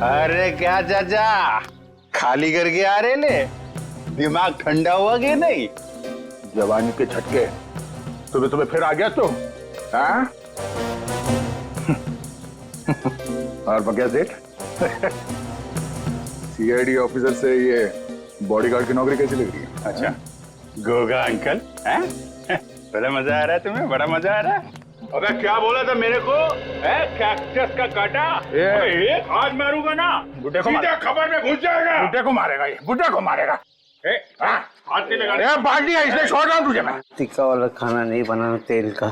अरे क्या चाचा, खाली करके आ रहे ले? दिमाग ठंडा हुआ कि नहीं? जवानी के झटके तुम्हें फिर आ गया तो हाँ? और बगैर सेठ सीआईडी ऑफिसर से ये बॉडीगार्ड की नौकरी कैसी लग रही है? अच्छा गोगा अंकल, हैं? बड़ा मजा आ रहा है तुम्हें? बड़ा मजा आ रहा है? अबे क्या बोला था मेरे को? कैक्टस का काटा एक हाथ मारूंगा ना, बुड्ढे को सीधा खबर में घुस जाएगा। बुड्ढे को मारेगा ये, बुड्ढे को मारेगा। हाथ नहीं लगा। बाल्टी है इसलिए छोड़ रहा हूँ तुझे मैं। टिक्का वाला खाना नहीं बनाना तेल का।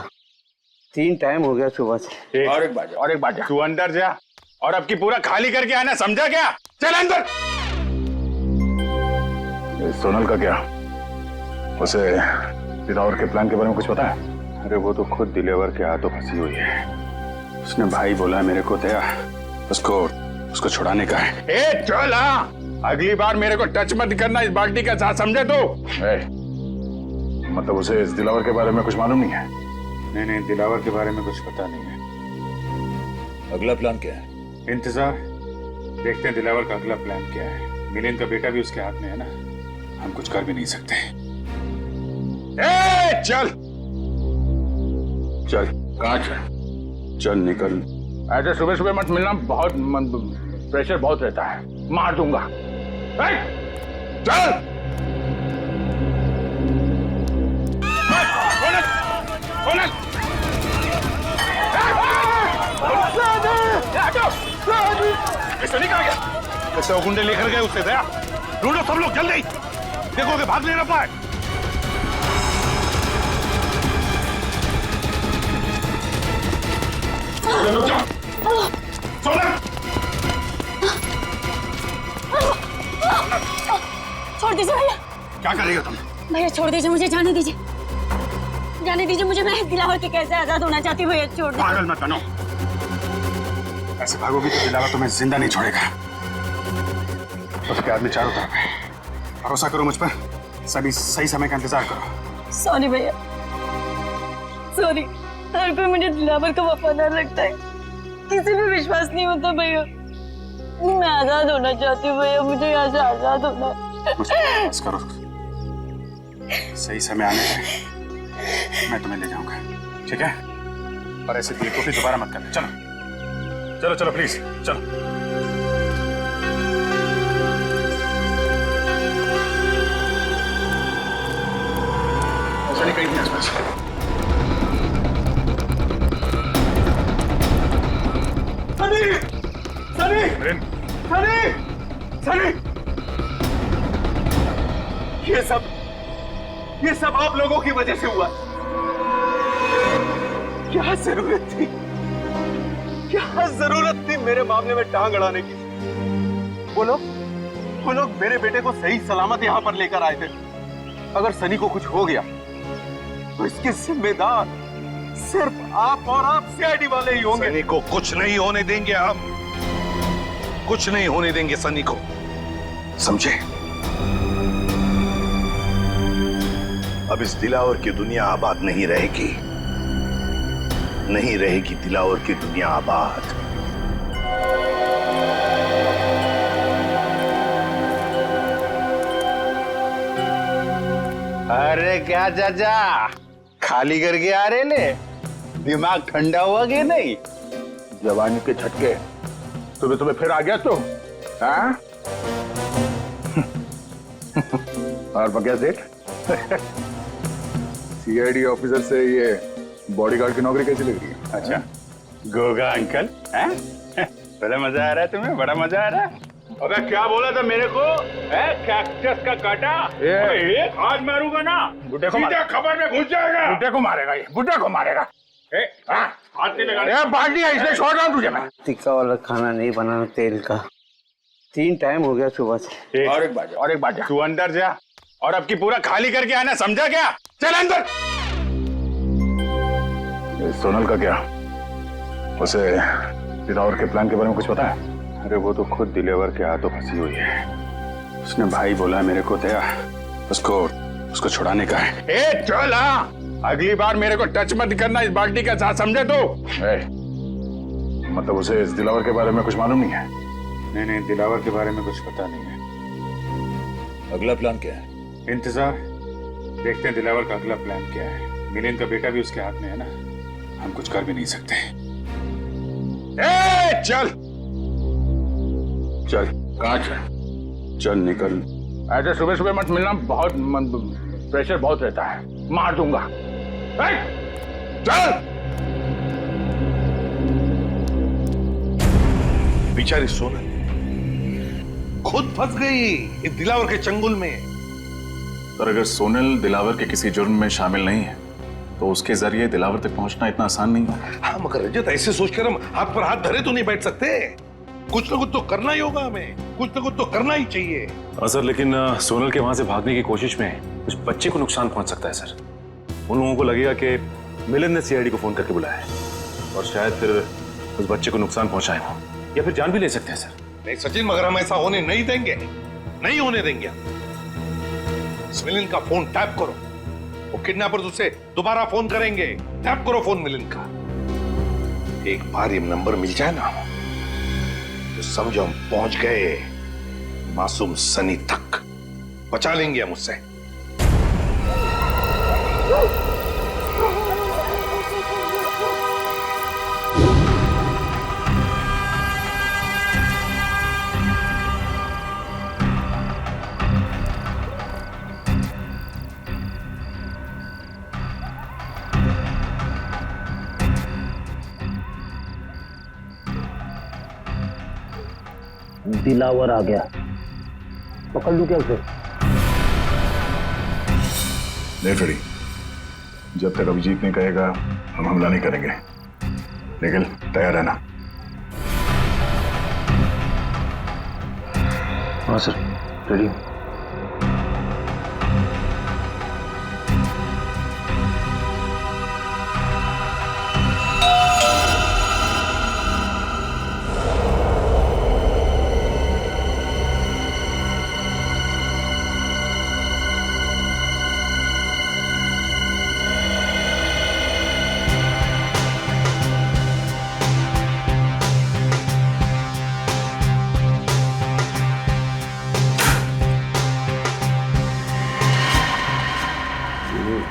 3 टाइम हो गया सुबह से। और एक बात जा। तू अंदर जा और अब की पूरा खाली करके आना, समझा क्या? चल अंदर। सोनल का क्या? उसे दिलावर के प्लान के बारे में कुछ पता है? अरे वो तो खुद दिलेवर के हाथों फंसी हुई है। उसने भाई बोला मेरे को दया, उसको छुड़ाने का है। ए चल, हाँ अगली बार मेरे को टच मत करना इस बाल्टी का साथ, समझे तो? मतलब उसे इस दिलावर के बारे में कुछ मालूम नहीं है? नहीं, दिलावर के बारे में कुछ पता नहीं है। अगला प्लान क्या है? इंतजार, देखते हैं दिलावर का अगला प्लान क्या है। मिलिंद का बेटा भी उसके हाथ में है ना, हम कुछ कर भी नहीं सकते। ए चल चल। कहाँ चल? चल निकल। ऐसे सुबह सुबह मत मिलना, बहुत प्रेशर बहुत रहता है, मार दूंगा। चल। सनी कहाँ गया? कैसे वो गुंडे लेकर गए उससे? दया ढूंढो सब लोग जल्दी, देखोगे भाग नहीं पाए। छोड़ दीजिए भैया। क्या करेगा तुम? भैया छोड़ दीजिए, मुझे जाने दीजिए, जाने दीजिए मुझे। मैं दिलावर के कैसे आजाद होना चाहती हूँ भैया, छोड़ दीजिए। पागल मत बनो, ऐसे भागोगी तो दिलावर तुम्हें जिंदा नहीं छोड़ेगा। उसके आदमी चारों तरफ है, भरोसा करो मुझ पर, सभी सही समय का इंतजार करो। सॉरी भैया, सॉरी। हर कोई मुझे दिलावर का वफादार लगता है, किसी पे विश्वास नहीं होता भैया। मैं आजाद होना चाहती हूँ भैया, मुझे यहाँ से आजाद होना है। बस करो, सही समय आने पे मैं तुम्हें ले जाऊंगा, ठीक है? पर ऐसे बेवकूफी दोबारा मत करना। चलो चलो चलो प्लीज चलो। ऐसा नहीं कहीं आसपास। सनी, ये सब आप लोगों की वजह से हुआ। क्या जरूरत थी मेरे मामले में टांग अड़ाने की? वो लोग मेरे बेटे को सही सलामत यहाँ पर लेकर आए थे। अगर सनी को कुछ हो गया तो इसके जिम्मेदार सिर्फ आप और आप सीआईडी वाले ही होंगे। सनी को कुछ नहीं होने देंगे हम, कुछ नहीं होने देंगे सनी को, समझे? अब इस दिलावर की दुनिया आबाद नहीं रहेगी, नहीं रहेगी दिलावर की दुनिया आबाद। अरे क्या चाचा, खाली करके आ रहे ले? दिमाग ठंडा हुआ कि नहीं? जवानी के झटके तुम्हें फिर आ गया तो हाँ? और बगैर सेठ सीआईडी ऑफिसर से ये बॉडीगार्ड की नौकरी कैसी लग रही है? अच्छा गोगा अंकल, हैं? बड़ा मजा आ रहा है तुम्हें? बड़ा मजा आ रहा है? अबे क्या बोला था मेरे को? कैक्टस का काटा एक हाथ मारूंगा ना, बुड्ढे को सीधा खबर में घुस जाएगा। बुड्ढे को मारेगा ये, बुड्ढे को मारेगा। हाथ नहीं लगा। बाल्टी है इसलिए छोड़ रहा हूँ तुझे मैं। टिक्का वाला खाना नहीं बनाना तेल का। 3 टाइम हो गया सुबह से। और एक बात जा। तू अंदर जा और अब की पूरा खाली करके आना, समझा क्या? चल अंदर। सोनल का क्या? उसे दिलावर के प्लान के बारे में कुछ पता है? अरे वो तो खुद दिलेवर के हाथों फंसी हुई है। उसने भाई बोला मेरे को दया, उसको छुड़ाने का है। ए चल, हाँ अगली बार मेरे को टच मत करना इस बाल्टी का साथ, समझे तो? मतलब उसे इस दिलावर के बारे में कुछ मालूम नहीं है? नहीं, दिलावर के बारे में कुछ पता नहीं है। अगला प्लान क्या है? इंतजार, देखते हैं दिलावर का अगला प्लान क्या है। मिलिंद का बेटा भी उसके हाथ में है ना, हम कुछ कर भी नहीं सकते। ए, चल चल, कहाँ चल निकल। ऐसे सुबह सुबह मत मिलना, बहुत प्रेशर बहुत रहता है, मार दूंगा। चल। बेचारी सोनल खुद फंस गई इस दिलावर के चंगुल में। पर अगर सोनल दिलावर के किसी जुर्म में शामिल नहीं है तो उसके जरिए दिलावर तक पहुंचना इतना आसान नहीं है। हाँ मगर रजत, ऐसे सोचकर हम हाथ पर हाथ धरे तो नहीं बैठ सकते। कुछ ना कुछ तो करना ही होगा, हमें कुछ ना कुछ तो करना ही चाहिए। हाँ सर, लेकिन सोनल के वहां से भागने की कोशिश में उस बच्चे को नुकसान पहुंच सकता है सर। उन लोगों को लगेगा कि मिलिंद ने सीआईडी को फोन करके बुलाया है और शायद फिर उस बच्चे को नुकसान पहुंचाए हो या फिर जान भी ले सकते हैं सर। नहीं सचिन, मगर हम ऐसा होने नहीं देंगे, नहीं होने देंगे। मिलिंद का फोन टैप करो, वो किडनैपर्स उसे दोबारा फोन करेंगे। टैप करो फोन मिलिंद का। एक बार ये नंबर मिल जाए ना तो समझो हम पहुंच गए मासूम सनी तक। बचा लेंगे हम उससे। दिलावर आ गया, पकड़ लूं क्या उसे? नहीं फ्रेडी, जब तक अभिजीत नहीं कहेगा हम हमला नहीं करेंगे, लेकिन तैयार रहना। हाँ सर, रेडी।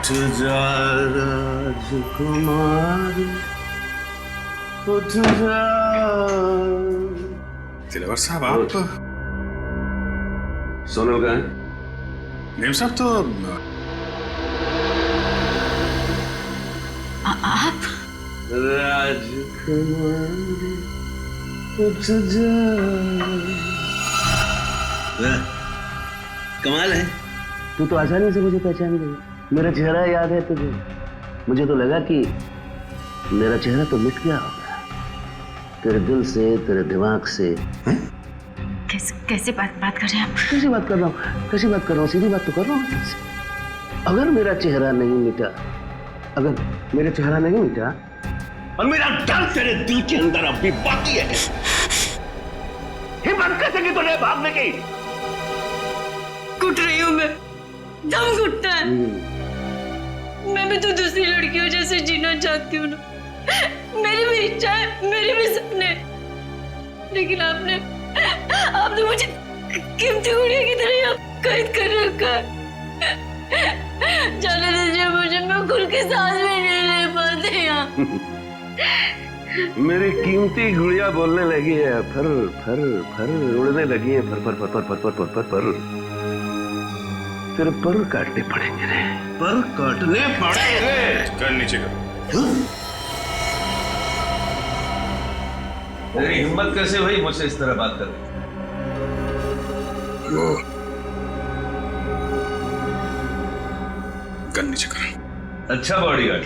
उठ जा राजकुमारी, उठ जा। दिलावर साहब, आप सोनल कहाँ है? नेम साहब तो आप राजकुमारी उठ जा। कमाल है, तू तो आसानी से मुझे पहचान गई। मेरा चेहरा याद है तुझे? मुझे तो लगा कि मेरा चेहरा तो मिट गया होगा तेरे दिल से, तेरे दिमाग से। कैसे बात कर रहे हैं आप? कैसी बात कर रहा हूँ? कैसी बात कर रहा हूँ? सीधी बात तो कर रहा हूँ तुझसे। अगर मेरा चेहरा नहीं मिटा, अगर मेरा चेहरा नहीं मिटा और मेरा डर तेरे दिल के अंदर अब भी बाकी है, हिम्मत कैसे की तूने भागने की? घुट रही हूँ मैं, दम घुटता है। मैं भी तो दूसरी लड़कियों जैसे जीना चाहती हूँ ना। मेरी भी इच्छा है, मेरे भी सपने, लेकिन आपने मुझे कीमती गुड़िया की तरह कैद कर रखा है। जाने दीजिए मुझे, मैं खुल के सांस भी नहीं ले पाती यहाँ। मेरी कीमती गुड़िया बोलने लगी है, फर फर फर उड़ने लगी है, फर फर फर फर फर फर फर फर फर। तेरे पर काटने पड़ेंगे रे, पर काटने पड़ेंगे। कर नीचे कर। तेरी हिम्मत कैसे हुई मुझसे इस तरह बात करने? कर नीचे कर। अच्छा बॉडीगार्ड,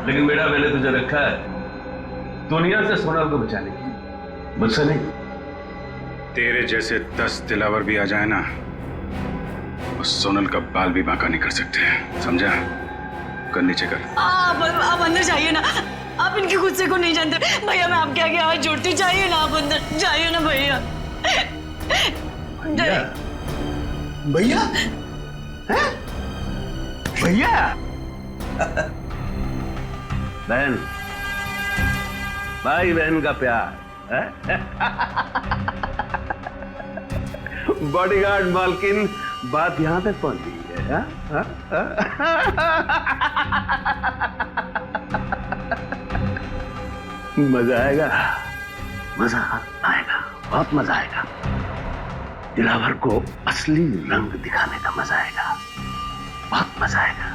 लेकिन बेटा मैंने तुझे रखा है दुनिया से सोनल को बचाने के लिए, मुझसे नहीं। तेरे जैसे 10 दिलावर भी आ जाए ना, उस सोनल का बाल भी बांका नहीं कर सकते, समझा? कर नीचे कर। आप अंदर जाइए ना, आप इनके गुस्से को नहीं जानते भैया। मैं आपके आगे हाथ जोड़ती, जाइए ना आप अंदर, जाइए ना भैया। भैया भैया बहन, भाई बहन का प्यार बॉडीगार्ड मालकिन, बात यहाँ तक पहुंच गई है। हा? हा? हा? मजा आएगा, मजा आएगा, बहुत मजा आएगा। दिलावर को असली रंग दिखाने का मजा आएगा, बहुत मजा आएगा।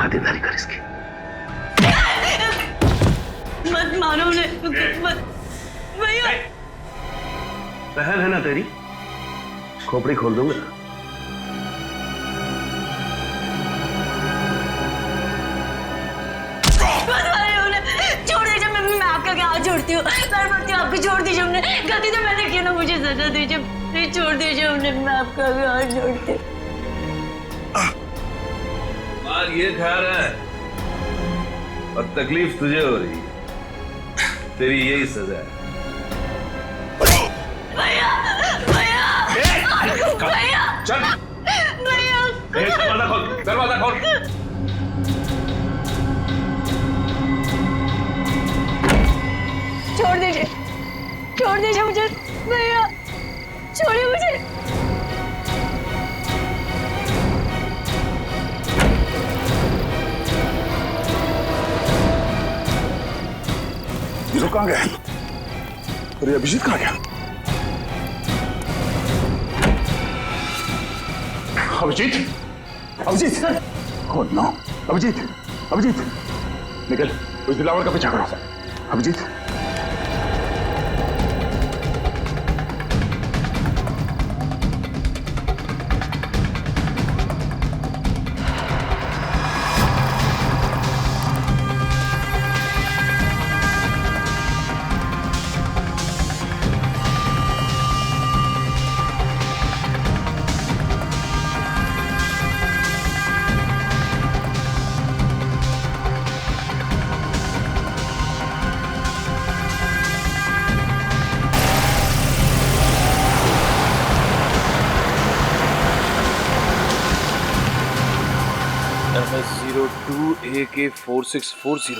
खातिरदारी कर इसकी। मत मारो उन्हें, मत भैया। बहन है ना तेरी, खोपड़ी खोल दूंगा। छोड़ दीजिए, मैं आपका क्या हाथ जोड़ती हूँ, पैर पड़ती हूँ आपको, छोड़ दीजिए उन्हें। गलती तो मैंने की ना, मुझे सजा दीजिए, प्लीज छोड़ दीजिए उन्हें, मैं आपका भी हाथ जोड़ती हूँ। मार ये खा रहा है और तकलीफ तुझे हो रही है, तेरी यही सजा है। भैया भैया भैया चल भैया, दरवाजा खोल, दरवाजा खोल। छोड़ दीजिए मुझे भैया, छोड़िए मुझे। ये लोग कहाँ गए? अरे अभिजीत कहाँ गया? अभिजीत, अभिजीत, ओह नो, अभिजीत, अभिजीत, निकल, उस दिलावर का पीछा करो। अभिजीत, MS02AK4640।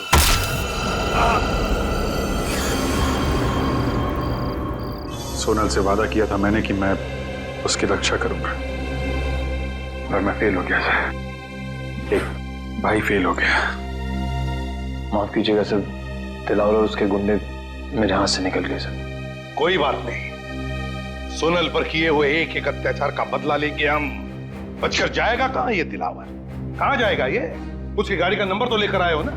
सोनल से वादा किया था मैंने कि मैं उसकी रक्षा करूंगा, और मैं फेल हो गया सर। एक भाई फेल हो गया। माफ कीजिएगा सर, दिलावर और उसके गुंडे मेरे हाथ से निकल गए सर। कोई बात नहीं, सोनल पर किए हुए एक एक अत्याचार का बदला लेंगे हम। बचकर जाएगा कहां ये दिलावर? कहां जाएगा ये? उसकी गाड़ी का नंबर तो लेकर आए हो ना?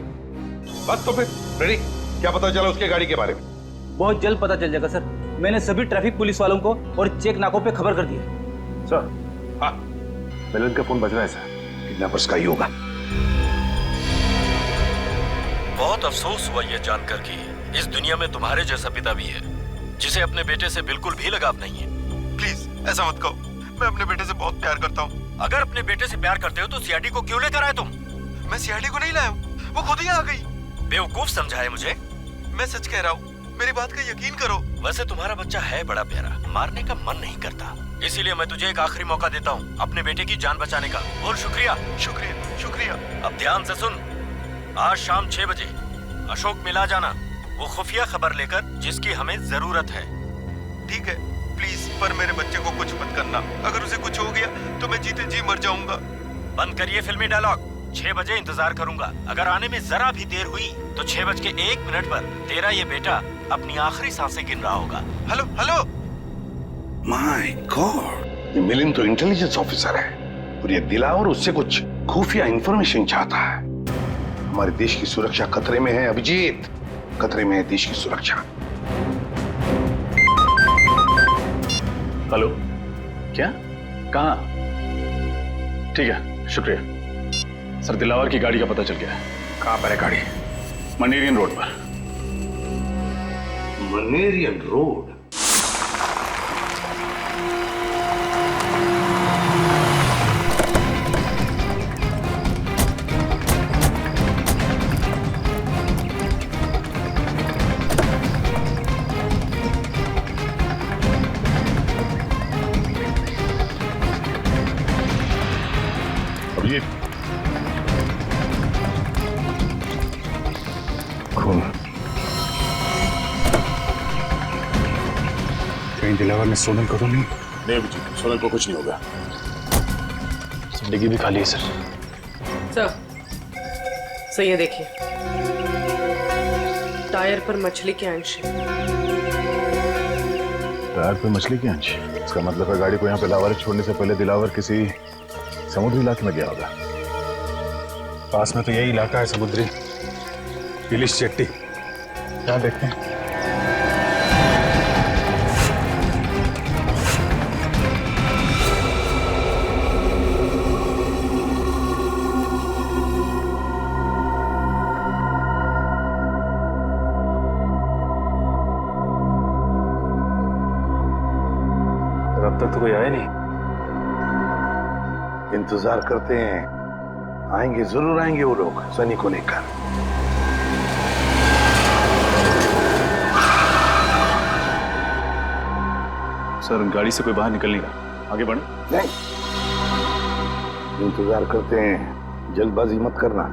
बस तो फिर रेडी। क्या पता चला उसके गाड़ी के बारे में? बहुत जल्द पता चल जाएगा सर। मैंने सभी ट्रैफिक पुलिस वालों को और चेक नाकों पे खबर कर दी है। सर, हाँ, मिलन का फोन बज रहा है सर। किडनैपर्स का ही होगा। बहुत अफसोस हुआ ये जानकर कि इस दुनिया में तुम्हारे जैसा पिता भी है, जिसे अपने बेटे से बिल्कुल भी लगाव नहीं है। प्लीज ऐसा मत कहो, मैं अपने बेटे से बहुत प्यार करता हूँ। अगर अपने बेटे से प्यार करते हो तो सीआईडी को क्यों लेकर आए तुम? मैं सीआईडी को नहीं लाया हूँ, वो खुद ही आ गई। बेवकूफ समझा है मुझे? मैं सच कह रहा हूँ, मेरी बात का यकीन करो। वैसे तुम्हारा बच्चा है बड़ा प्यारा, मारने का मन नहीं करता, इसीलिए मैं तुझे एक आखिरी मौका देता हूँ अपने बेटे की जान बचाने का। बोल शुक्रिया। शुक्रिया, शुक्रिया। अब ध्यान से सुन, आज शाम 6 बजे अशोक मिला जाना, वो खुफिया खबर लेकर जिसकी हमें जरूरत है। ठीक है, प्लीज, पर मेरे बच्चे को कुछ मत करना। अगर उसे कुछ हो गया तो मैं जीते जी मर जाऊंगा। बंद करिए फिल्मी डायलॉग। 6 बजे इंतजार करूंगा। अगर आने में जरा भी देर हुई तो 6:01 पर तेरा ये बेटा अपनी आखिरी सांसें गिन रहा होगा। Hello hello. माय गॉड, ये मिलिंद तो इंटेलिजेंस ऑफिसर है और ये दिलावर उससे कुछ खुफिया इंफॉर्मेशन चाहता है। हमारे देश की सुरक्षा खतरे में है अभिजीत, खतरे में है देश की सुरक्षा। हेलो, क्या? कहाँ? ठीक है, शुक्रिया सर। दिलावर की गाड़ी का पता चल गया है। कहाँ पर है गाड़ी? मनेरियन रोड पर। मनेरियन रोड? अभिजीत, खून। कहीं दिलावर ने सोनल को तो नहीं? नहीं अभिजीत, सोनल को कुछ नहीं होगा। डिग्गी भी खाली है सर। सर ये देखिए, टायर पर मछली के अंश हैं। टायर पे मछली के अंश? इसका मतलब है गाड़ी को यहाँ पे लावारिस छोड़ने से पहले दिलावर किसी समुद्री इलाके में गया होगा। पास में तो यही इलाका है समुद्री, इलिश चट्टी। क्या देखते हैं? अब तक तो कोई आया नहीं। इंतजार करते हैं, आएंगे, जरूर आएंगे वो लोग सनी को लेकर। सर गाड़ी से कोई बाहर निकल नहीं रहा, आगे बढ़े। नहीं, इंतजार करते हैं, जल्दबाजी मत करना।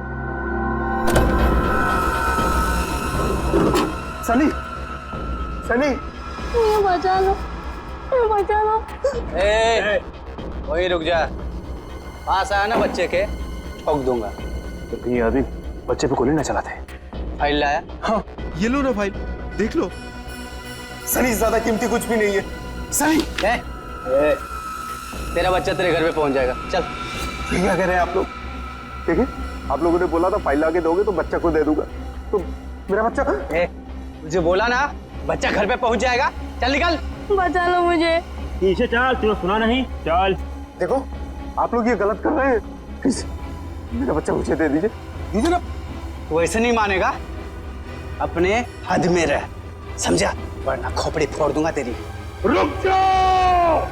सनी, सनी, बचा लो, बचा लो। वही रुक जा, पास आया ना बच्चे के, ठोक दूंगा। तो कहीं आदमी बच्चे पे गोली ना चलाते। फाइल लाया? हाँ ये लो ना फाइल, देख लो। सनी ज्यादा कीमती कुछ भी नहीं है। सनी तेरा बच्चा तेरे घर पे पहुंच जाएगा, चल। ये क्या कह रहे हैं आप लोग? ठीक है, आप लोगों ने बोला था फाइल लाके दोगे तो बच्चा को दे दूंगा, तो मेरा बच्चा? मुझे बोला ना बच्चा घर पे पहुंच जाएगा, चल निकल। बचा लो मुझे। पीछे चल, तूने सुना नहीं? चल। देखो आप लोग ये गलत कर रहे हैं, प्लीज मेरा बच्चा मुझे दे दीजिए, दीजिए ना। तू ऐसे नहीं मानेगा, अपने हद में रह, समझा? वरना खोपड़ी फोड़ दूंगा तेरी। रुक जाओ!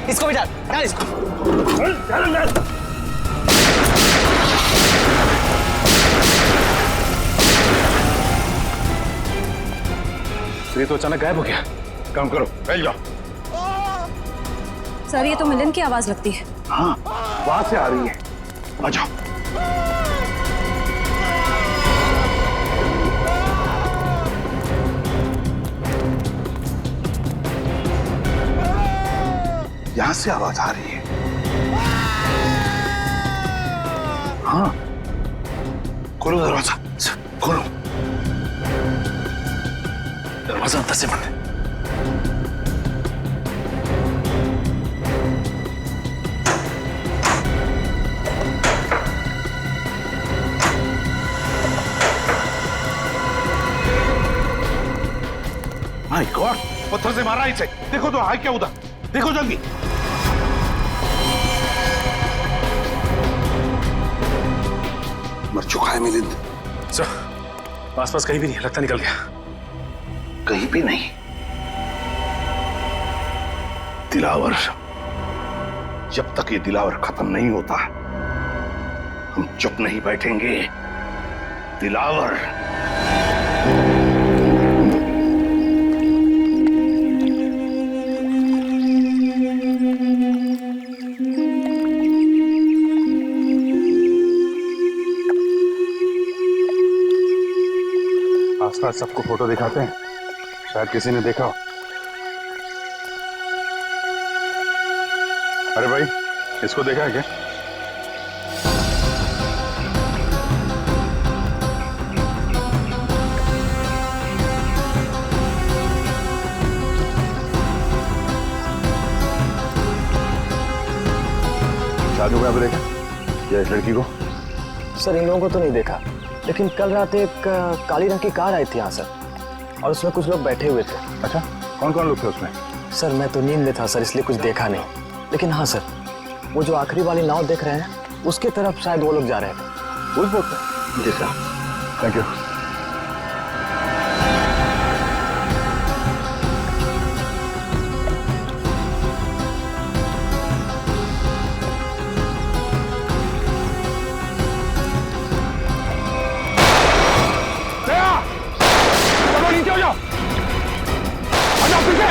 इसको भी डाल, डाल इसको। ये तो अचानक गायब हो गया। काम करो, फैल जाओ। सर ये तो मिलन की आवाज लगती है। हाँ, वहां से आ रही है, आ जाओ। यहां से आवाज आ रही है। हाँ, खोलो दरवाजा, खोलो। दरवाजा अंदर से बंद है। माय गॉड, पत्थर से मारा इसे। देखो तो है क्या उधर, देखो जल्दी। मर चुका है मिलिंद। सर आसपास कहीं भी नहीं, लगता निकल गया। कहीं भी नहीं। दिलावर, जब तक ये दिलावर खत्म नहीं होता हम चुप नहीं बैठेंगे। दिलावर आसपास सबको फोटो दिखाते हैं, शायद किसी ने देखा हो। अरे भाई, इसको देखा है क्या? शादी को यहाँ पे देखा या इस लड़की को? सर इन लोगों को तो नहीं देखा, लेकिन कल रात एक काली रंग की कार आई थी यहाँ सर, और उसमें कुछ लोग बैठे हुए थे। अच्छा, कौन कौन लोग थे उसमें? सर मैं तो नींद में था सर, इसलिए कुछ देखा नहीं, लेकिन हाँ सर वो जो आखिरी वाली नाव देख रहे हैं उसके तरफ शायद वो लोग जा रहे थे। उस बोट पे? जी सर। Thank you. चलो नीचे हो जाओ, आ जाओ पीछे।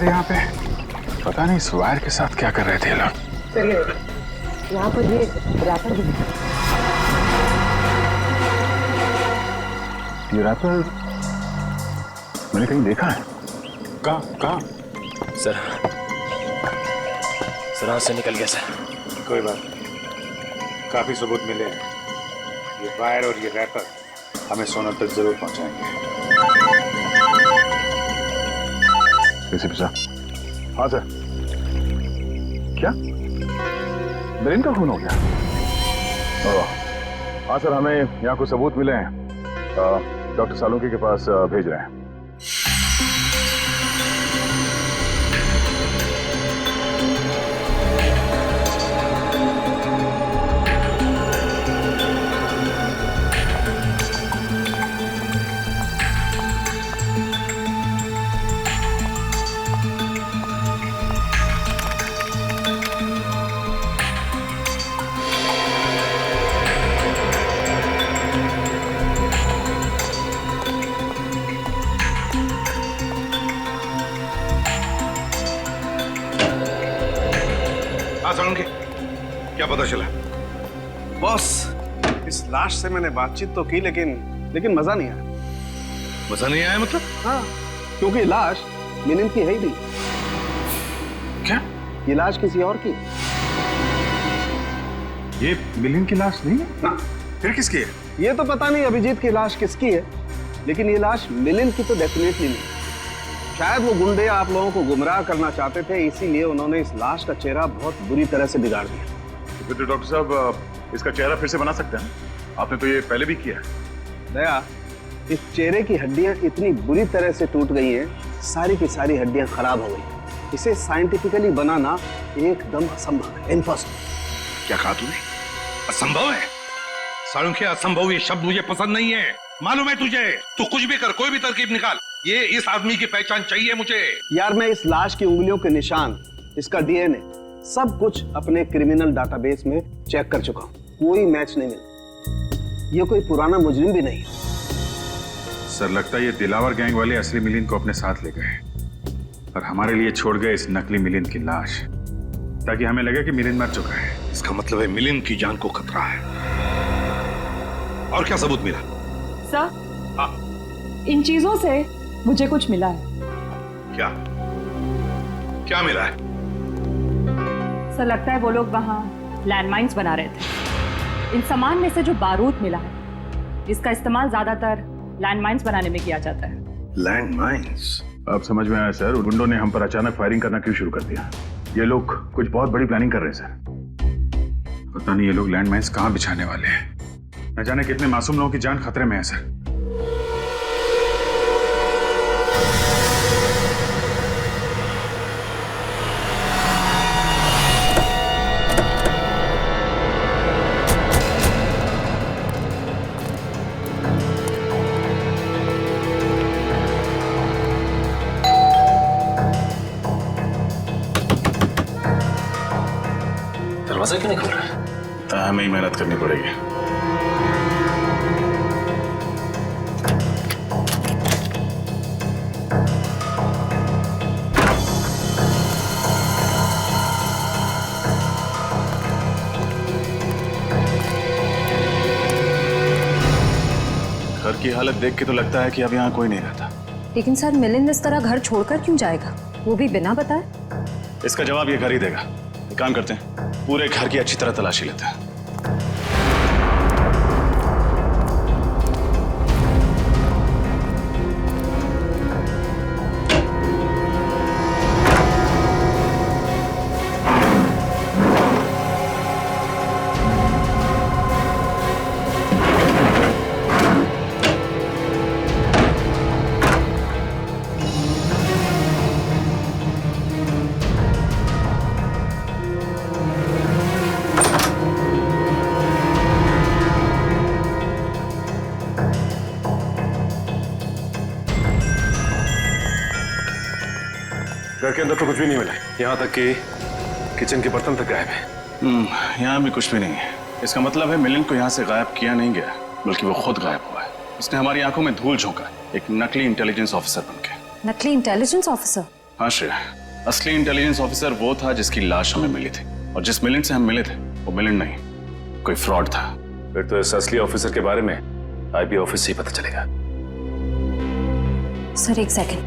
यार यहाँ पे पता नहीं इस वायर के साथ क्या कर रहे थे लोग। चलिए यहाँ पर ये रैपर भी ये रैपर मैंने कहीं देखा है। कहाँ? सर हाथ से निकल गया सर। कोई बात नहीं, काफी सबूत मिले हैं। ये वायर और ये रैपर हमें सोनल तक जरूर पहुंचाएंगे। एसीपी साहब। हाँ सर। क्या मिलिन का खून हो गया? हाँ सर, हमें यहाँ कुछ सबूत मिले हैं, डॉक्टर सालुंकी के पास भेज रहे हैं। सालुंकी, क्या पता चला? बॉस, इस लाश से मैंने बातचीत तो की लेकिन मजा नहीं आया। मजा नहीं आया मतलब? हाँ, क्योंकि लाश मिलिन की है ही नहीं। क्या? ये लाश किसी और की। ये मिलिन की लाश नहीं है ना। फिर किसकी है? ये तो पता नहीं अभिजीत की लाश किसकी है, लेकिन ये लाश मिलिन की तो डेफिनेटली नहीं। शायद वो गुंडे आप लोगों को गुमराह करना चाहते थे, इसीलिए उन्होंने इस लाश का चेहरा बहुत बुरी तरह से बिगाड़ दिया। तो फिर डॉक्टर साहब इसका चेहरा फिर से बना सकते हैं? आपने तो ये पहले भी किया है। दया, इस चेहरे की हड्डियां इतनी बुरी तरह से टूट गई हैं, सारी की सारी हड्डियां खराब हो गई। इसे साइंटिफिकली बनाना एकदम असंभव है, इम्पॉसिबल। क्या कहा तूने? असंभव है? सालुंकी, असंभव ये शब्द मुझे पसंद नहीं है। मालूम है तुझे? तू कुछ भी कर, कोई भी तरकीब निकाल, ये इस आदमी की पहचान चाहिए मुझे। यार, मैं इस लाश की उंगलियों के निशान, इसका डीएनए, सब कुछ अपने क्रिमिनल डाटाबेस में चेक कर चुका हूं, कोई मैच नहीं मिला। ये कोई पुराना मुजरिम भी नहीं। सर, लगता है ये दिलावर गैंग वाले असली मिलिन को अपने साथ ले गए और हमारे लिए छोड़ गए इस नकली मिलिन की लाश, ताकि हमें लगे कि मिलिन मर चुका है। इसका मतलब है मिलिन की जान को खतरा है। और क्या सबूत मिला? सर, हाँ, इन चीजों से मुझे कुछ मिला है। क्या? क्या मिला है? सर, लगता है वो लोग वहाँ लैंडमाइंस बना रहे थे। इन सामान में से जो बारूद मिला है, इसका इस्तेमाल ज्यादातर लैंडमाइंस बनाने में किया जाता है। लैंडमाइंस? अब समझ में आया सर, गुंडों ने हम पर अचानक फायरिंग करना क्यों शुरू कर दिया। ये लोग कुछ बहुत बड़ी प्लानिंग कर रहे हैं सर। पता नहीं ये लोग लैंडमाइंस कहाँ बिछाने वाले हैं। न जाने कितने मासूम लोगों की जान खतरे में है सर। दरवाजा क्यों नहीं खोल रहा है? हमें ही मेहनत करनी पड़ेगी। घर की हालत देख के तो लगता है कि अब यहाँ कोई नहीं रहता। लेकिन सर, मिलिंद इस तरह घर छोड़कर क्यों जाएगा, वो भी बिना बताए? इसका जवाब ये घर ही देगा। एक काम करते हैं, पूरे घर की अच्छी तरह तलाशी लेते हैं। घर के अंदर तो कुछ भी नहीं मिला, यहाँ तक कि किचन के बर्तन तक गायब है। यहाँ भी कुछ भी नहीं है। इसका मतलब है मिलिन को यहाँ से गायब किया नहीं गया, बल्कि वो खुद गायब हुआ है। उसने हमारी आंखों में धूल झोंका, एक नकली इंटेलिजेंस ऑफिसर बनके। नकली इंटेलिजेंस ऑफिसर? हाँ श्रेया, असली इंटेलिजेंस ऑफिसर वो था जिसकी लाश हमें मिली थी, और जिस मिलिंद से हम मिले थे वो मिलिंद नहीं, कोई फ्रॉड था। फिर तो इस असली ऑफिसर के बारे में आईबी ऑफिस से ही पता चलेगा। सर एक सेकंड।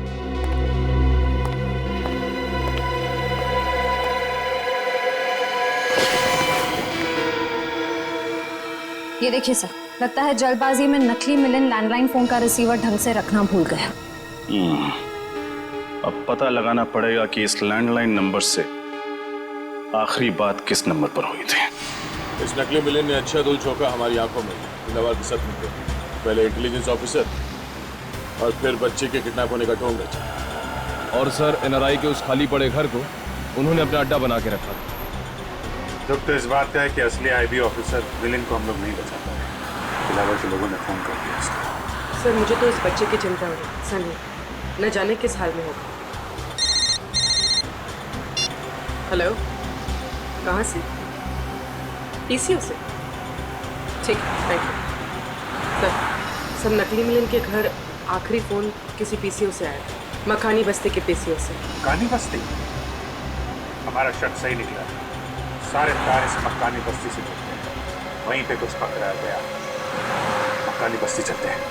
ये देखिए सर, लगता है जल्दबाजी में नकली मिलिंद लैंडलाइन फोन का रिसीवर ढंग से रखना भूल गया। अब पता लगाना पड़ेगा कि इस लैंडलाइन नंबर से आखिरी बात किस नंबर पर हुई थी। इस नकली मिलिंद ने अच्छा धूल झोंका हमारी आंखों में दिलावर के साथ मिलकर। पहले इंटेलिजेंस ऑफिसर और फिर बच्चे के किडनैप होने का ढोंग रचा। और सर एनआरआई के उस खाली पड़े घर को उन्होंने अपना अड्डा बना के रखा। दुख तो इस बात का है कि असली आईबी ऑफिसर विलेन को हम लोग नहीं बचा पाए। दिलावर के लोगों ने फोन कर दिया उसको। सर मुझे तो इस बच्चे की चिंता हो रही। सनी न जाने किस हाल में होगा। हेलो, कहाँ से? पीसीओ से? ठीक है, थैंक यू। सर नकली मिलिंद के घर आखिरी फोन किसी पीसीओ से आया था, मकानी बस्ती के पीसीओ से। मकानी बस्ती? हमारा शक सही निकला। सारे तार इस मकानी बस्ती से जुड़ते हैं। वहीं पे कुछ पकड़ा गया। मकानी बस्ती चलते हैं।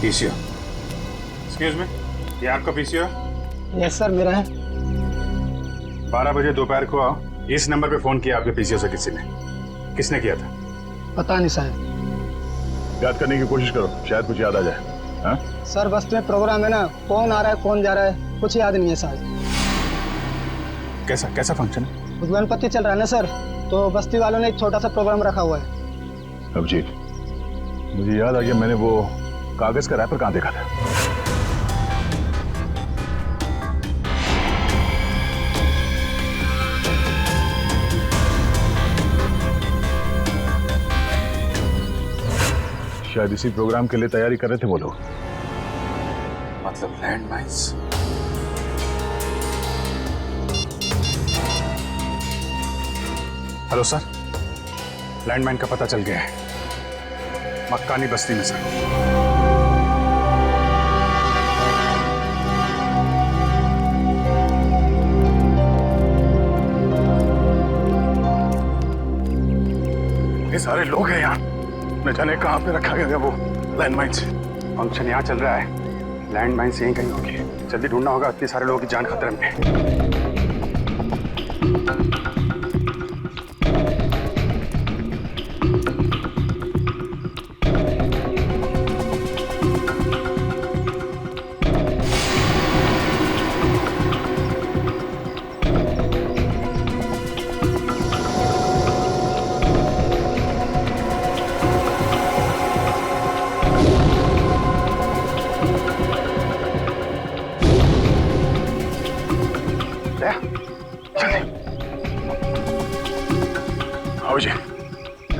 पीसीओ, एक्सक्यूज मी, ये आपका पीसीओ है? यस सर, मेरा है। 12 बजे दोपहर को आओ। इस नंबर पे फोन किया आपके पीसीओ से किसी ने? किसने किया था? पता नहीं साहब। याद करने की कोशिश करो, शायद कुछ याद आ जाए। हाँ? सर बस्ती में प्रोग्राम है ना, कौन आ रहा है कौन जा रहा है कुछ याद नहीं है साहब। कैसा फंक्शन है? गणपति चल रहा है ना सर, तो बस्ती वालों ने एक छोटा सा प्रोग्राम रखा हुआ है। अभिजीत, मुझे याद आ गया, मैंने वो कागज का रैपर कहाँ देखा था? शायद इसी प्रोग्राम के लिए तैयारी कर रहे थे वो लोग। मतलब land mines? Hello sir, landmine का पता चल गया है। मक्कानी बस्ती में सर। ये सारे लोग हैं यहाँ, न जाने कहाँ पे रखा गया है वो लैंडमाइंस। फंक्शन यहाँ चल रहा है, लैंडमाइंस यहीं कहीं होगी। जल्दी ढूंढना होगा, इतने सारे लोगों की जान खतरे में।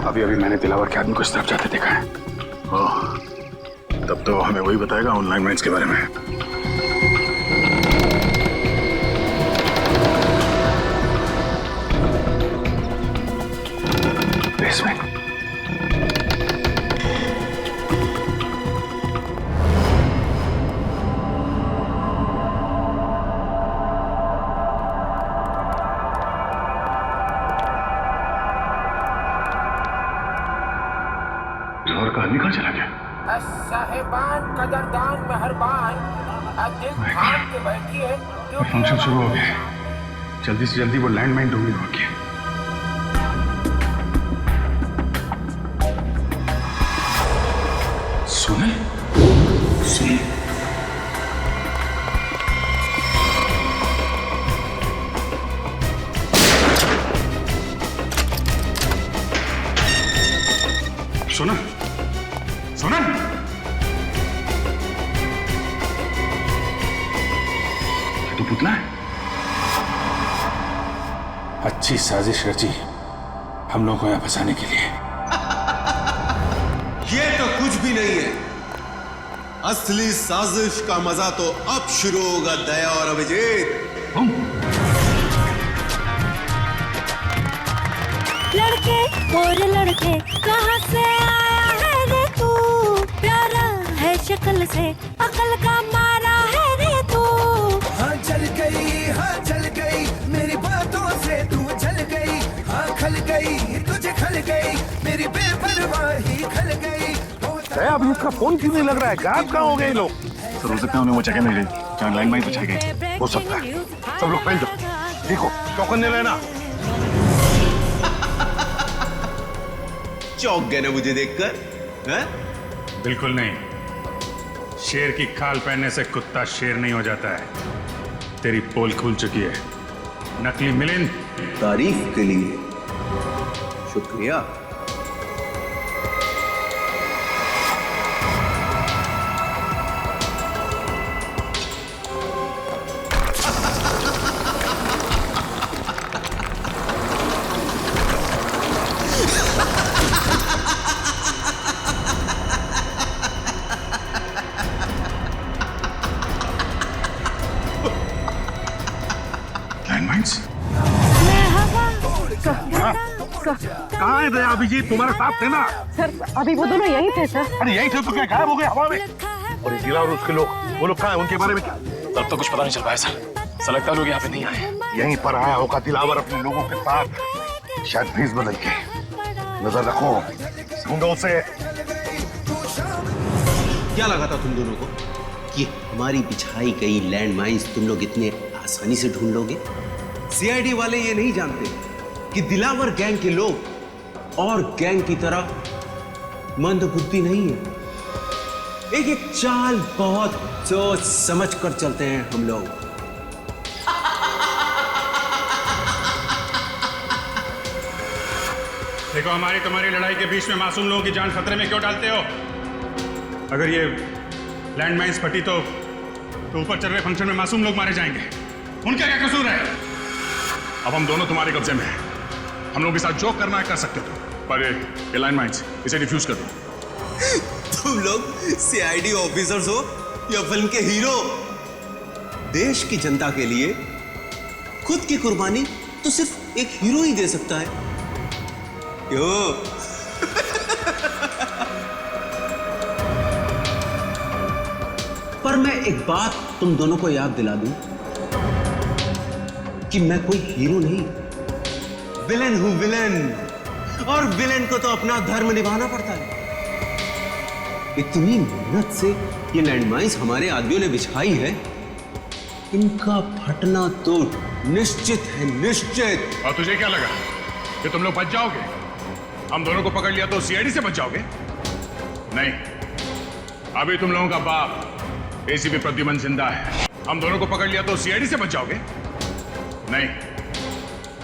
अभी मैंने दिलावर के आदमी को इस तरफ जाते देखा है। ओह, तब तो हमें वही बताएगा ऑनलाइन माइंस के बारे में। बेसमेंट। लाहौर का आदमी कहाँ चला गया? साहिबान कदरदान मेहरबान दिल थाम के बैठिए। फंक्शन शुरू हो गया, जल्दी से जल्दी वो लैंडमाइन ढूंढनी होगी। सुने? सोनल, सोनल, तू पुतला है? अच्छी साजिश रची हम लोगों को यहां फंसाने के लिए। ये तो कुछ भी नहीं है। असली साजिश का मजा तो अब शुरू होगा दया और अभिजीत। लड़के और लड़के कहाँ से आया है रे तू, प्यारा है शक्ल से अकल का मारा है रे तू। हाँ जल गई मेरी बातों से तू जल गई, हाँ खल गई तुझे खल गई मेरी बेपरवाही खल गई। अभी उसका फोन क्यों नहीं लग रहा है? गायब कहाँ हो गए लोग? सर हो सकता है उन्हें वो जगह नहीं रही जहाँ लैंडमाइन बचाई गई। हो सकता है। सब लोग फैल जाओ, देखो चौकन्ने रहना। चौंक गए ना मुझे देखकर? हैं? बिल्कुल नहीं। शेर की खाल पहनने से कुत्ता शेर नहीं हो जाता है। तेरी पोल खुल चुकी है नकली मिलिंद। तारीफ के लिए शुक्रिया। कहाँ है दया अभिजीत? तुम्हारे साथ थे ना? सर अभी वो दोनों यही थे सर। अरे यही थे तो क्या गायब हो गए हवा में? और ये दिला और उसके लोग, वो लोग कहाँ हैं? उनके बारे में क्या? तब तो कुछ पता नहीं चल पाया सर। ऐसा लगता है लोग यहाँ पे नहीं आए। यहीं पर आया होगा दिलावर अपने लोगों के साथ, शायद भेस बदल के। नजर रखो, ढूंढो उसे। क्या लगा था तुम दोनों को कि हमारी बिछाई गई लैंडमाइंस तुम लोग इतने आसानी से ढूंढ लोगे? सीआईडी वाले ये नहीं जानते कि दिलावर गैंग के लोग और गैंग की तरह मंदबुद्धि नहीं है। एक एक चाल बहुत सोच समझ कर चलते हैं हम लोग। देखो हमारी तुम्हारी लड़ाई के बीच में मासूम लोगों की जान खतरे में क्यों डालते हो? अगर ये लैंडमाइंस फटी तो ऊपर चल रहे फंक्शन में मासूम लोग मारे जाएंगे। उनका क्या कसूर है? अब हम दोनों तुम्हारे कब्जे में हैं। हम लोग के साथ जो करना है कर सकते हो, पर ये लैंडमाइंस इसे डिफ्यूज कर दो। तुम लोग सीआईडी ऑफिसर्स हो या फिल्म के हीरो? देश की जनता के लिए खुद की कुर्बानी तो सिर्फ एक हीरो ही दे सकता है। क्यों? पर मैं एक बात तुम दोनों को याद दिला दूं कि मैं कोई हीरो नहीं, विलेन हूं, विलेन। और विलेन को तो अपना धर्म निभाना पड़ता है। इतनी मेहनत से ये लैंडमाइंस हमारे आदमियों ने बिछाई है, इनका फटना तो निश्चित है, निश्चित। और तुझे क्या लगा कि तुम लोग बच जाओगे? हम दोनों को पकड़ लिया तो सीआईडी से बच जाओगे? नहीं, अभी तुम लोगों का बाप एसीपी प्रद्युमन जिंदा है। हम दोनों को पकड़ लिया तो सीआईडी से बच जाओगे? नहीं,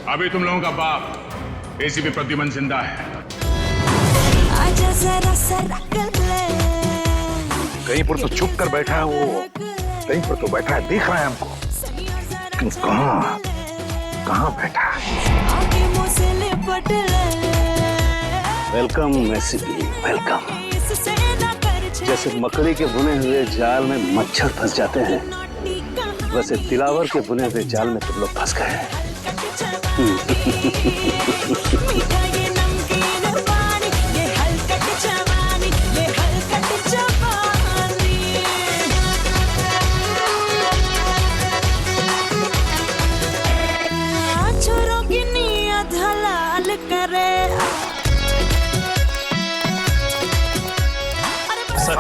अभी तुम लोगों का बाप एसीपी प्रद्युमन जिंदा है। कहीं पर तो छुप कर बैठा है वो, कहीं पर तो बैठा है, देख रहा है हमको, लेकिन कहाँ बैठा है? Welcome ACP, welcome. जैसे मकड़ी के बुने हुए जाल में मच्छर फंस जाते हैं, वैसे दिलावर के बुने हुए जाल में तुम लोग फंस गए हैं। सर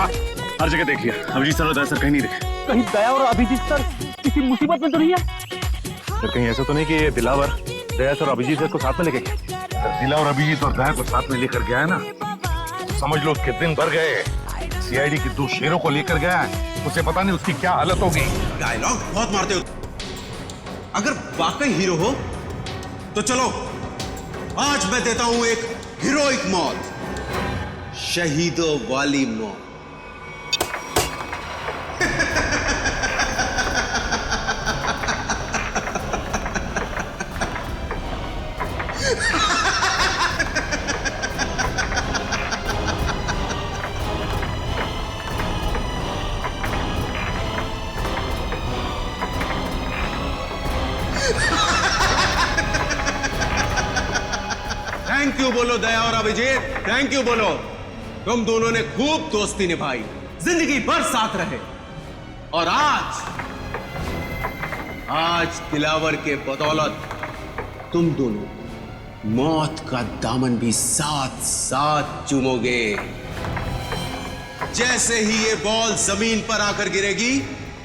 हर जगह देखिए, अभिजीत सर और दया सर कहीं नहीं दिखे। कहीं दया और अभिजीत सर किसी मुसीबत में तो नहीं है? सर कहीं ऐसा तो नहीं कि ये दिलावर दया सर और अभिजीत सर को साथ में लेके गया? दिला और अभिजीत और दया को साथ में लेकर गया है ना, तो समझ लो उसके दिन भर गए। सीआईडी के 2 शेरों को लेकर गया है, उसे पता नहीं उसकी क्या हालत होगी। डायलॉग बहुत मारते हो। अगर वाकई हीरो हो तो चलो, आज मैं देता हूं एक हीरोइक मौत। शहीदों वाली मौत। थैंक यू बोलो दया और अभिजीत, थैंक यू बोलो। तुम दोनों ने खूब दोस्ती निभाई, जिंदगी भर साथ रहे, और आज दिलावर के बदौलत तुम दोनों मौत का दामन भी साथ साथ चूमोगे। जैसे ही ये बॉल जमीन पर आकर गिरेगी,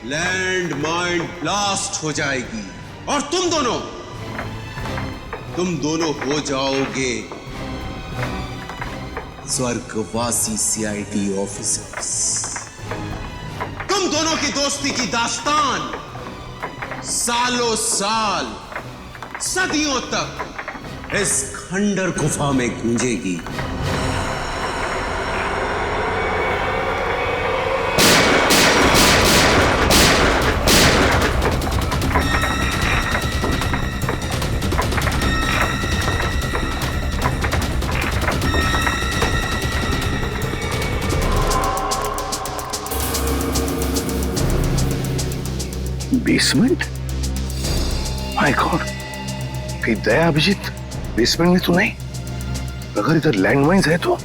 लैंड माइन ब्लास्ट हो जाएगी और तुम दोनों हो जाओगे स्वर्गवासी सीआईडी ऑफिसर्स। तुम दोनों की दोस्ती की दास्तान सालों साल, सदियों तक इस खंडर गुफा में गूंजेगी। बेसमेंट? माय गॉड, कहीं दया अभिजीत बेसमेंट में तो नहीं? अगर इधर लैंडमाइंस है तो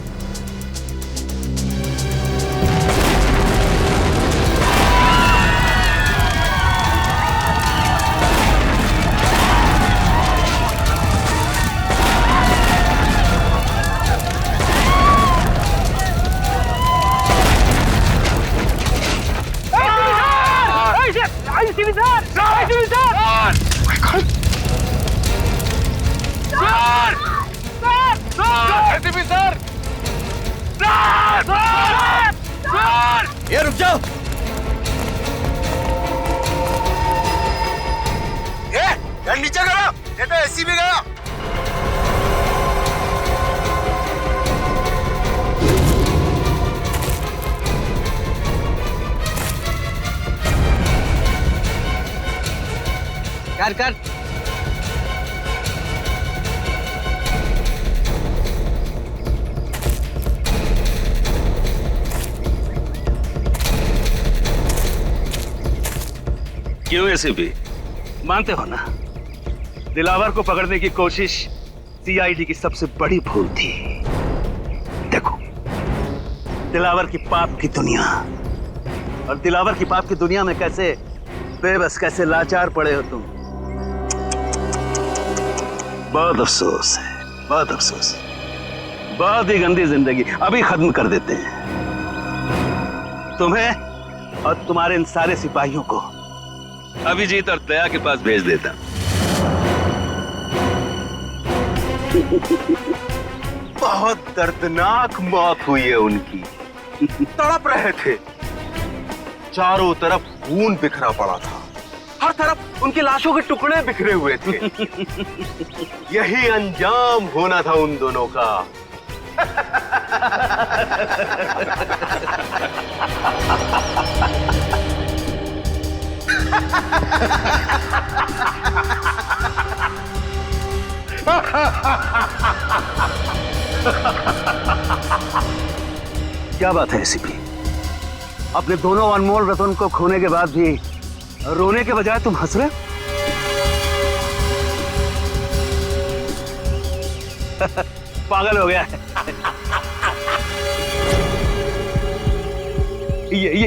ये रुक जाओ। ये नीचे करो, ये तो एसी भी गया। कर क्यों एसीपी, मानते हो ना दिलावर को पकड़ने की कोशिश सीआईडी की सबसे बड़ी भूल थी। देखो, दिलावर की पाप की दुनिया, और दिलावर की पाप की दुनिया में कैसे बेबस, कैसे लाचार पड़े हो तुम। बहुत अफसोस है, बहुत अफसोस है। बहुत ही गंदी जिंदगी अभी खत्म कर देते हैं। तुम्हें और तुम्हारे इन सारे सिपाहियों को अभिजीत और दया के पास भेज देता। बहुत दर्दनाक मौत हुई है उनकी। तड़प रहे थे, चारों तरफ खून बिखरा पड़ा था, हर तरफ उनकी लाशों के टुकड़े बिखरे हुए थे। यही अंजाम होना था उन दोनों का। क्या बात है एसीपी, अपने दोनों अनमोल रतन को खोने के बाद भी रोने के बजाय तुम हंस रहे? पागल हो गया है।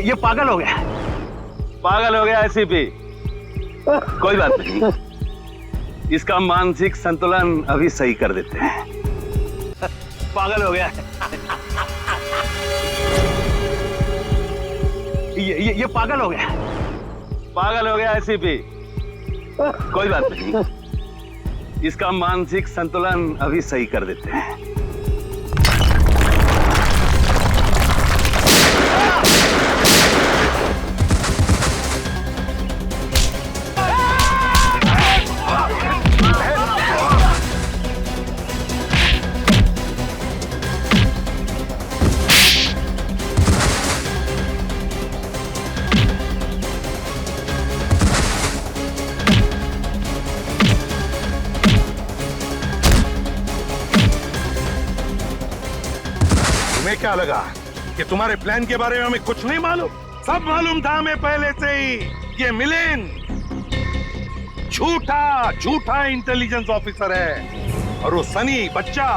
ये पागल हो गया, पागल हो गया एसीपी। कोई बात नहीं, इसका मानसिक संतुलन अभी सही कर देते हैं। पागल हो गया है। ये पागल हो गया, पागल हो गया एसीपी। कोई बात नहीं, इसका मानसिक संतुलन अभी सही कर देते हैं। तुम्हें क्या लगा कि तुम्हारे प्लान के बारे में हमें कुछ नहीं मालूम? सब मालूम था हमें पहले से ही। ये मिलिंद झूठा इंटेलिजेंस ऑफिसर है और वो सनी बच्चा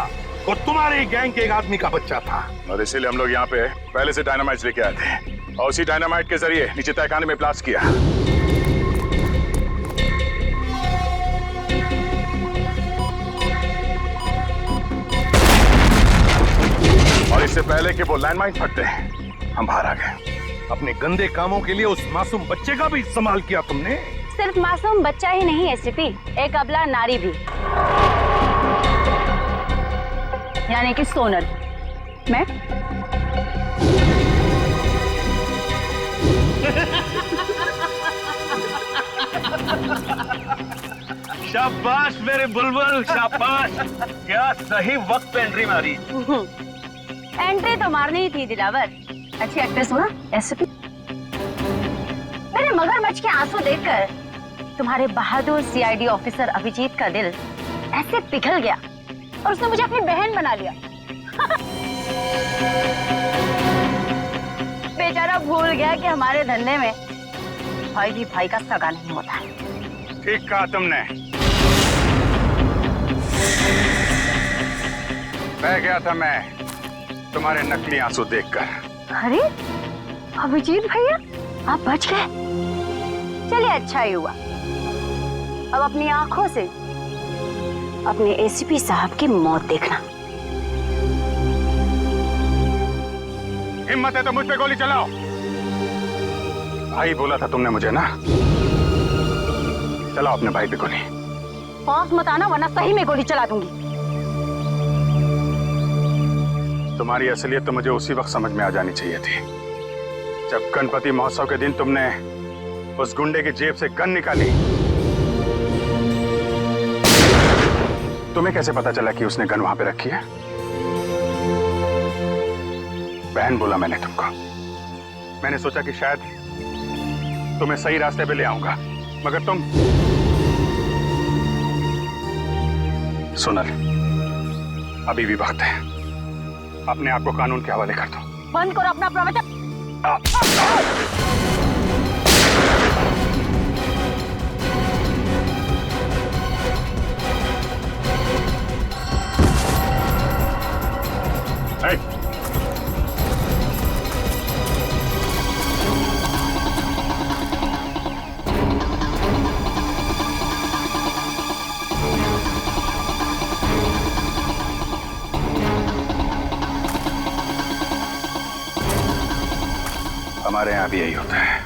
वो तुम्हारे गैंग के एक आदमी का बच्चा था। और इसीलिए हम लोग यहाँ पे पहले से डायनामाइट लेके आए थे और उसी डायनामाइट के जरिए नीचे तहखाने में ब्लास्ट किया। और इससे पहले कि वो लैंडमाइन फटते हम बाहर आ गए। अपने गंदे कामों के लिए उस मासूम बच्चे का भी इस्तेमाल किया तुमने। सिर्फ मासूम बच्चा ही नहीं एसपी, एक अबला नारी भी, यानी कि सोनल। मैं शाबाश मेरे बुलबुल, शाबाश। क्या सही वक्त पे एंट्री मारी। एंट्री तो मारनी ही थी दिलावर। अच्छी एक्ट्रेस हुआ एसपी। मेरे मगरमच्छ के आंसू देखकर तुम्हारे बहादुर सीआईडी ऑफिसर अभिजीत का दिल ऐसे पिघल गया और उसने मुझे अपनी बहन बना लिया। बेचारा भूल गया कि हमारे धंधे में भाई भी भाई का सगा नहीं होता है। ठीक कहा तुमने। बह गया था मैं तुम्हारे नकली आंसू देखकर। अरे अभिजीत भैया, आप बच गए। चलिए अच्छा ही हुआ। अब अपनी आंखों से अपने एसीपी साहब की मौत देखना। हिम्मत है तो मुझ पे गोली चलाओ। भाई बोला था तुमने मुझे ना, चलाओ अपने भाई पे गोली। पास मत आना वरना सही में गोली चला दूंगी। तुम्हारी असलियत तो मुझे उसी वक्त समझ में आ जानी चाहिए थी जब गणपति महोत्सव के दिन तुमने उस गुंडे की जेब से गन निकाली। तुम्हें कैसे पता चला कि उसने गन वहां पे रखी है? बहन बोला मैंने तुमको। मैंने सोचा कि शायद तुम्हें सही रास्ते पे ले आऊंगा, मगर तुम। सोनल, अभी भी वक्त है। अपने आप को कानून के हवाले कर दो। बंद करो अपना प्रवचन। हमारे यहाँ भी यही होता है।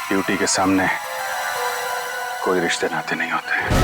ड्यूटी के सामने कोई रिश्ते नाते नहीं होते।